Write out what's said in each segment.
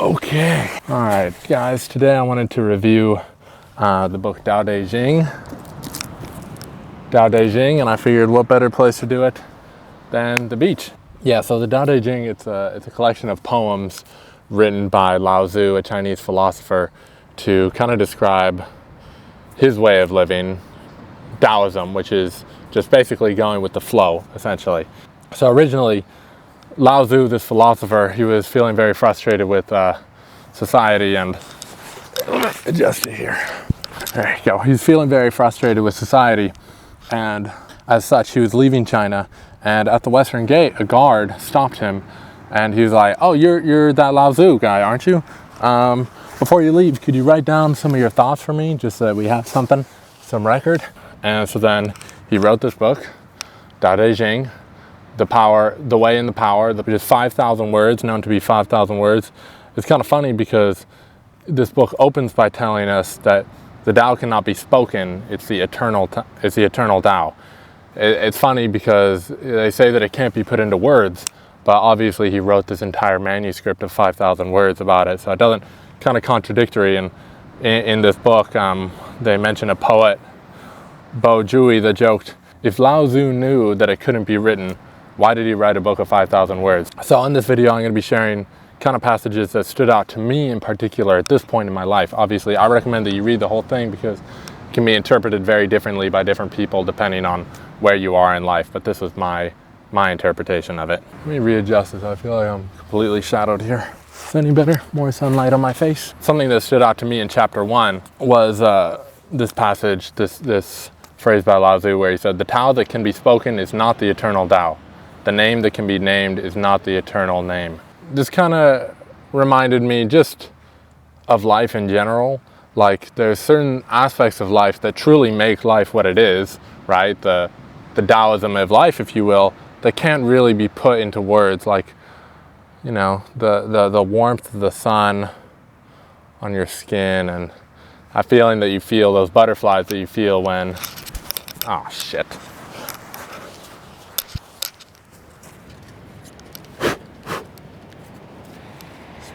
Okay. All right, guys, today I wanted to review the book DaoDeJing. DaoDeJing, and I figured what better place to do it than the beach. Yeah, so the DaoDeJing, it's a collection of poems written by Lao Tzu, a Chinese philosopher, to kind of describe his way of living, Taoism, which is just basically going with the flow, essentially. So originally, Lao Tzu, this philosopher, he was feeling very frustrated with society and... adjust it here. There you go. He's feeling very frustrated with society, and as such, he was leaving China, and at the Western Gate, a guard stopped him, and he was like, "Oh, you're that Lao Tzu guy, aren't you? Before you leave, could you write down some of your thoughts for me, just so that we have something, some record?" And so then he wrote this book, DaoDeJing, The Way and the Power, which is 5,000 words, known to be 5,000 words. It's kind of funny because this book opens by telling us that the Tao cannot be spoken. It's the eternal Tao. It's funny because they say that it can't be put into words, but obviously he wrote this entire manuscript of 5,000 words about it, so it doesn't, kind of contradictory. And in this book, they mention a poet, Bo Jui, that joked, if Lao Tzu knew that it couldn't be written, why did he write a book of 5,000 words? So in this video, I'm going to be sharing kind of passages that stood out to me in particular at this point in my life. Obviously, I recommend that you read the whole thing because it can be interpreted very differently by different people depending on where you are in life, but this was my interpretation of it. Let me readjust this. I feel like I'm completely shadowed here. Is any better? More sunlight on my face. Something that stood out to me in chapter 1 was this passage, this phrase by Lao Tzu where he said, "The Tao that can be spoken is not the eternal Tao. The name that can be named is not the eternal name." This kind of reminded me just of life in general. Like, there's certain aspects of life that truly make life what it is, right? The Taoism of life, if you will, that can't really be put into words. Like, you know, the warmth of the sun on your skin, and that feeling that you feel, those butterflies that you feel when, oh shit.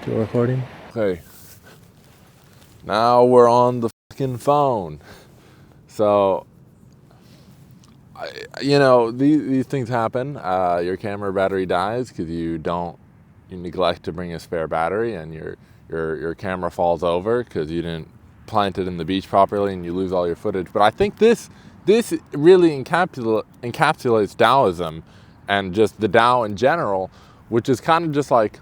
Still recording? Okay. Now we're on the fucking phone. So, you know, these things happen. Your camera battery dies because you neglect to bring a spare battery, and your camera falls over because you didn't plant it in the beach properly, and you lose all your footage. But I think this really encapsulates Taoism and just the Tao in general, which is kind of just like,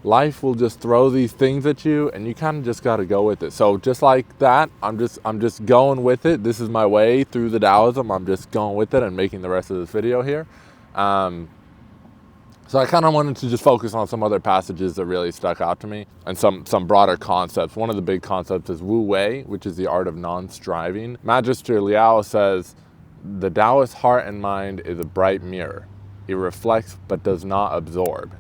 life will just throw these things at you, and you kind of just got to go with it. So just like that, I'm just going with it. This is my way through the Taoism. I'm just going with it and making the rest of this video here. So I kind of wanted to just focus on some other passages that really stuck out to me, and some broader concepts. One of the big concepts is Wu Wei, which is the art of non-striving. Magister Liao says, "The Taoist heart and mind is a bright mirror. It reflects but does not absorb.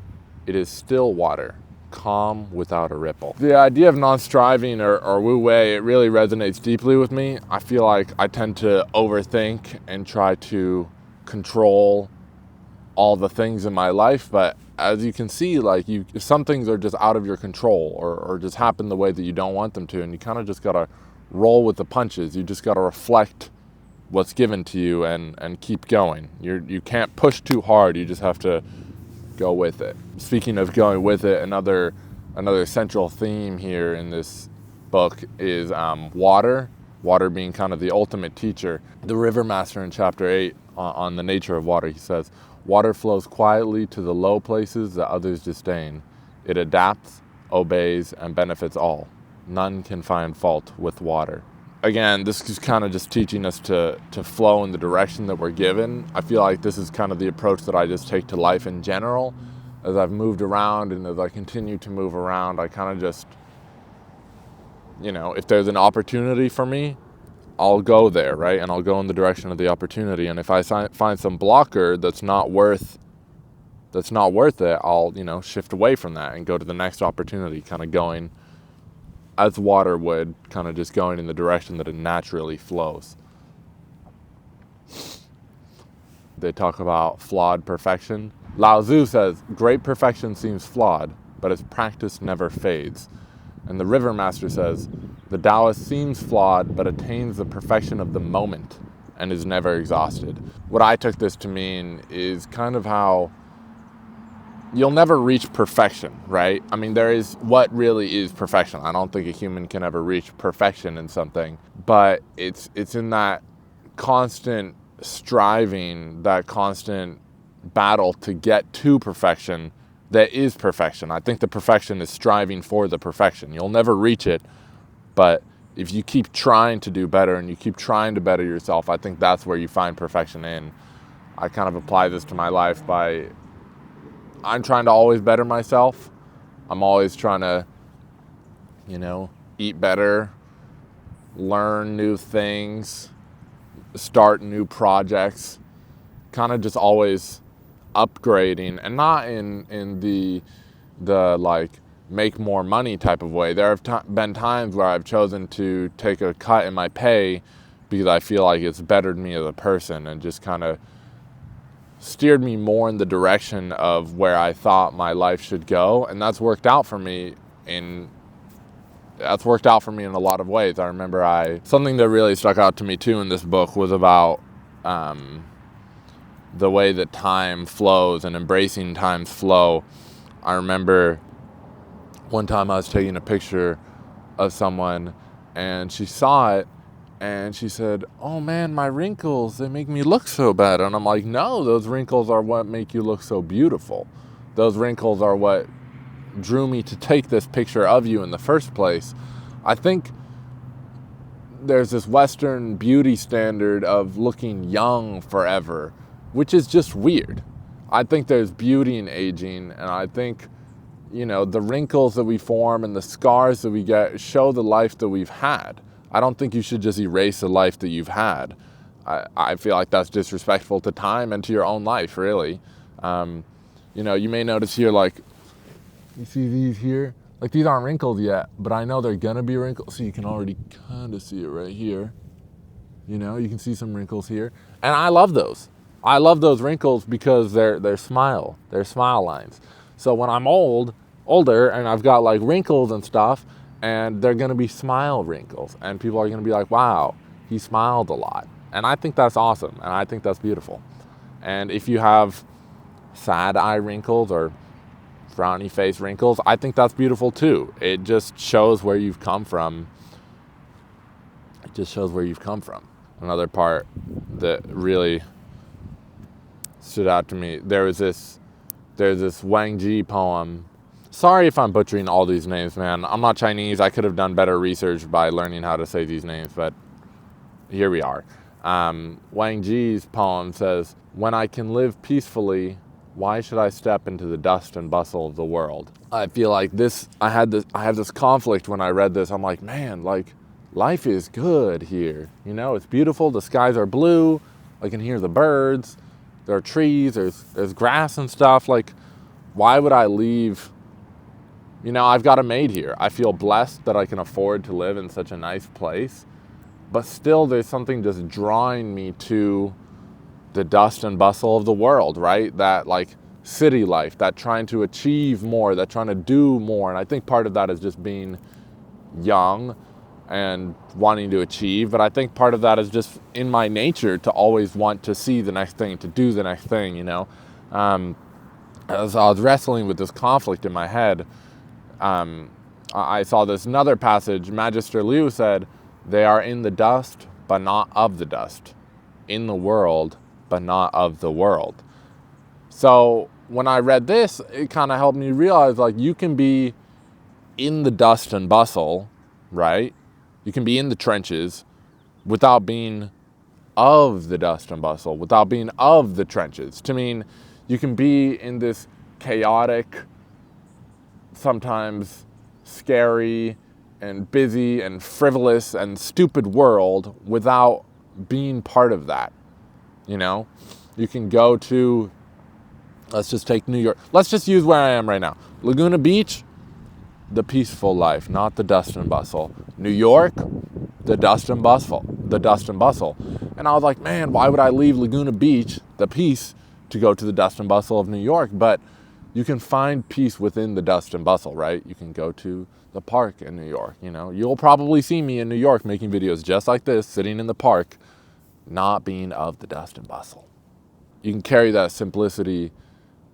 It is still water, calm without a ripple." The idea of non-striving or Wu Wei, it really resonates deeply with me. I feel like I tend to overthink and try to control all the things in my life, but as you can see, like, some things are just out of your control or just happen the way that you don't want them to, and you kind of just gotta roll with the punches. You just gotta reflect what's given to you and keep going. You can't push too hard. You just have to go with it. Speaking of going with it, another central theme here in this book is water being kind of the ultimate teacher. The River Master in chapter 8 on the nature of water, he says, "Water flows quietly to the low places that others disdain. It adapts, obeys, and benefits all. None can find fault with water." Again, this is kind of just teaching us to flow in the direction that we're given. I feel like this is kind of the approach that I just take to life in general. As I've moved around and as I continue to move around, I kind of just, you know, if there's an opportunity for me, I'll go there, right? And I'll go in the direction of the opportunity. And if I find some blocker that's not worth it, I'll, you know, shift away from that and go to the next opportunity, kind of going as water would, kind of just going in the direction that it naturally flows. They talk about flawed perfection. Lao Tzu says, "Great perfection seems flawed, but its practice never fades. And the River Master says, the Taoist seems flawed, but attains the perfection of the moment and is never exhausted. What I took this to mean is kind of how you'll never reach perfection, right? I mean, there is what really is perfection. I don't think a human can ever reach perfection in something, but it's in that constant striving, that constant battle to get to perfection that is perfection. I think the perfection is striving for the perfection. You'll never reach it, but if you keep trying to do better and you keep trying to better yourself, I think that's where you find perfection in. I kind of apply this to my life by, I'm trying to always better myself. I'm always trying to, eat better, learn new things, start new projects, kind of just always upgrading, and not in the like make more money type of way. There have been times where I've chosen to take a cut in my pay because I feel like it's bettered me as a person and just kind of steered me more in the direction of where I thought my life should go, and that's worked out for me in a lot of ways. I remember something that really stuck out to me too in this book was about the way that time flows and embracing time's flow. I remember one time I was taking a picture of someone and she saw it and she said, "Oh man, my wrinkles, they make me look so bad." And I'm like, no, those wrinkles are what make you look so beautiful. Those wrinkles are what drew me to take this picture of you in the first place. I think there's this Western beauty standard of looking young forever, which is just weird. I think there's beauty in aging, and I think, the wrinkles that we form and the scars that we get show the life that we've had. I don't think you should just erase the life that you've had. I feel like that's disrespectful to time and to your own life, really. You may notice here, like, you see these here? Like, these aren't wrinkles yet, but I know they're gonna be wrinkles, so you can already kind of see it right here. You can see some wrinkles here. And I love those. I love those wrinkles because they're smile lines. So when I'm older, and I've got like wrinkles and stuff, and they're gonna be smile wrinkles, and people are gonna be like, wow, he smiled a lot. And I think that's awesome, and I think that's beautiful. And if you have sad eye wrinkles or frowny face wrinkles, I think that's beautiful too. It just shows where you've come from. Another part that really stood out to me, there's this Wang Ji poem. Sorry if I'm butchering all these names, man. I'm not Chinese. I could have done better research by learning how to say these names, but here we are. Wang Ji's poem says, "When I can live peacefully, why should I step into the dust and bustle of the world?" I feel like I have this conflict when I read this. I'm like, man, like, life is good here. It's beautiful. The skies are blue. I can hear the birds. There are trees. There's grass and stuff. Like, why would I leave? I've got it made here. I feel blessed that I can afford to live in such a nice place. But still, there's something just drawing me to the dust and bustle of the world, right? That, like, city life, that trying to achieve more, that trying to do more. And I think part of that is just being young and wanting to achieve. But I think part of that is just in my nature to always want to see the next thing, to do the next thing, As I was wrestling with this conflict in my head, I saw this another passage. Magister Liu said, "They are in the dust, but not of the dust. In the world, but not of the world." So when I read this, it kind of helped me realize, like, you can be in the dust and bustle, right? You can be in the trenches without being of the dust and bustle, without being of the trenches. To mean, you can be in this chaotic, sometimes scary and busy and frivolous and stupid world without being part of that. You can go to, let's just take New York. Let's just use where I am right now. Laguna Beach, the peaceful life, not the dust and bustle. New York, the dust and bustle. And I was like, man, why would I leave Laguna Beach, the peace, to go to the dust and bustle of New York? But you can find peace within the dust and bustle, right? You can go to the park in New York, you know. You'll probably see me in New York making videos just like this, sitting in the park, not being of the dust and bustle. You can carry that simplicity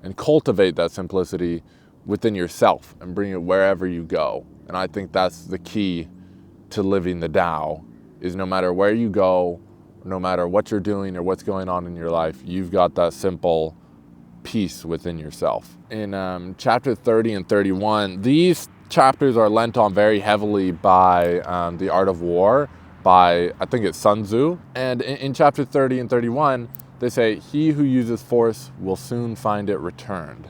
and cultivate that simplicity within yourself and bring it wherever you go. And I think that's the key to living the Tao, is no matter where you go, no matter what you're doing or what's going on in your life, you've got that simple peace within yourself. In chapter 30 and 31, these chapters are lent on very heavily by The Art of War, by, I think it's Sun Tzu. And in chapter 30 and 31, they say, he who uses force will soon find it returned.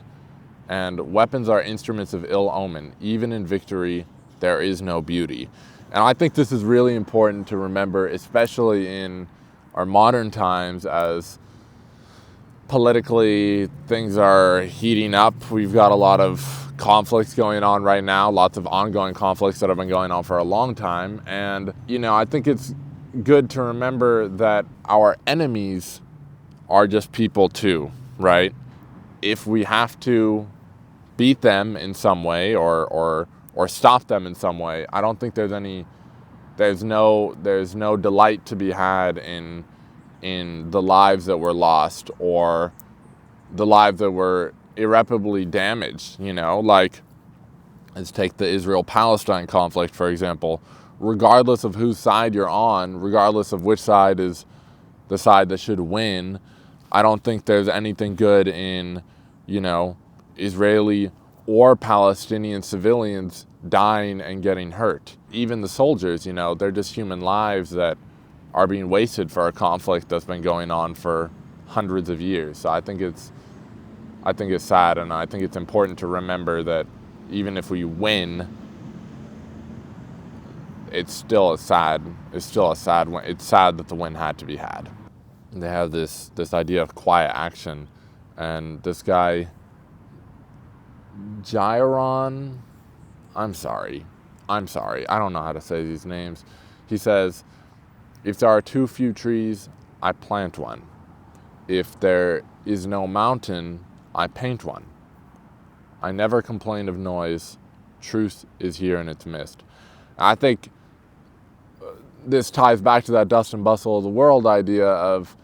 And weapons are instruments of ill omen. Even in victory, there is no beauty. And I think this is really important to remember, especially in our modern times, as politically things are heating up. We've got a lot of conflicts going on right now, lots of ongoing conflicts that have been going on for a long time. And, you know, I think it's good to remember that our enemies are just people too, right? If we have to beat them in some way or stop them in some way, I don't think there's no delight to be had in the lives that were lost or the lives that were irreparably damaged, you know. Like, let's take the Israel-Palestine conflict, for example. Regardless of whose side you're on, regardless of which side is the side that should win, I don't think there's anything good in, you know, Israeli or Palestinian civilians dying and getting hurt. Even the soldiers, you know, they're just human lives that are being wasted for a conflict that's been going on for hundreds of years. So I think it's sad, and I think it's important to remember that even if we win, it's sad that the win had to be had. And they have this idea of quiet action, and this guy Gyron, I'm sorry, I don't know how to say these names. He says, if there are too few trees, I plant one. If there is no mountain, I paint one. I never complain of noise. Truth is here in its midst. I think this ties back to that dust and bustle of the world idea of,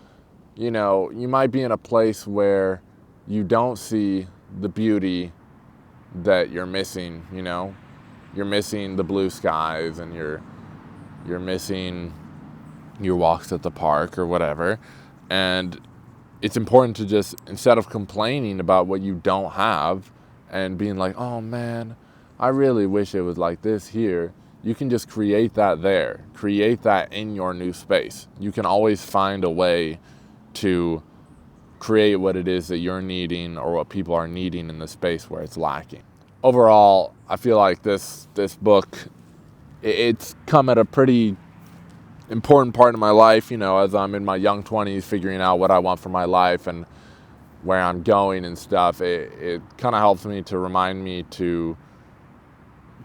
you know, you might be in a place where you don't see the beauty that you're missing, you know. You're missing the blue skies, and you're missing your walks at the park or whatever. And it's important to just, instead of complaining about what you don't have and being like, oh man, I really wish it was like this here, you can just create that there. Create that in your new space. You can always find a way to create what it is that you're needing or what people are needing in the space where it's lacking. Overall, I feel like this book, it's come at a pretty important part of my life, you know, as I'm in my young 20s figuring out what I want for my life and where I'm going and stuff. It kind of helps me to remind me to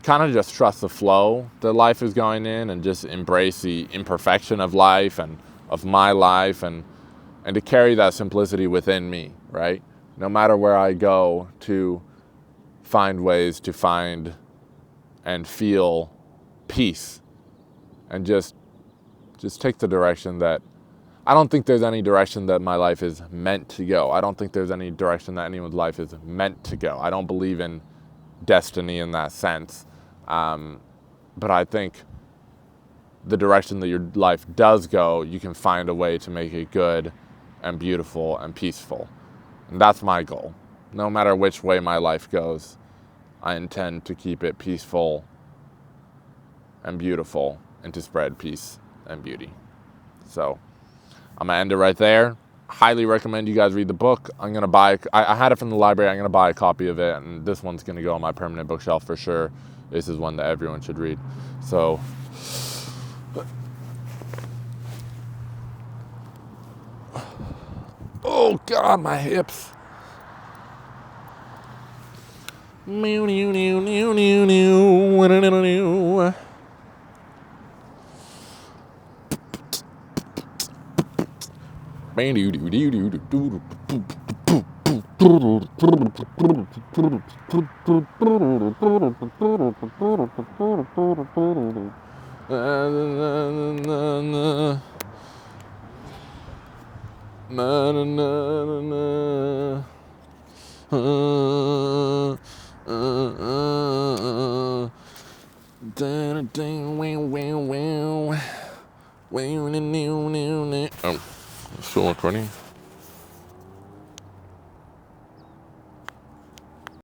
kind of just trust the flow that life is going in and just embrace the imperfection of life and of my life and to carry that simplicity within me, right? No matter where I go, to find ways to find and feel peace and just take the direction that, I don't think there's any direction that my life is meant to go. I don't think there's any direction that anyone's life is meant to go. I don't believe in destiny in that sense. But I think the direction that your life does go, you can find a way to make it good and beautiful and peaceful. And that's my goal. No matter which way my life goes, I intend to keep it peaceful and beautiful and to spread peace and beauty. So I'm gonna end it right there. Highly recommend you guys read the book. I'm gonna buy, I had it from the library, I'm gonna buy a copy of it, and this one's gonna go on my permanent bookshelf for sure. This is one that everyone should read. So oh God, my hips. Oh, still recording.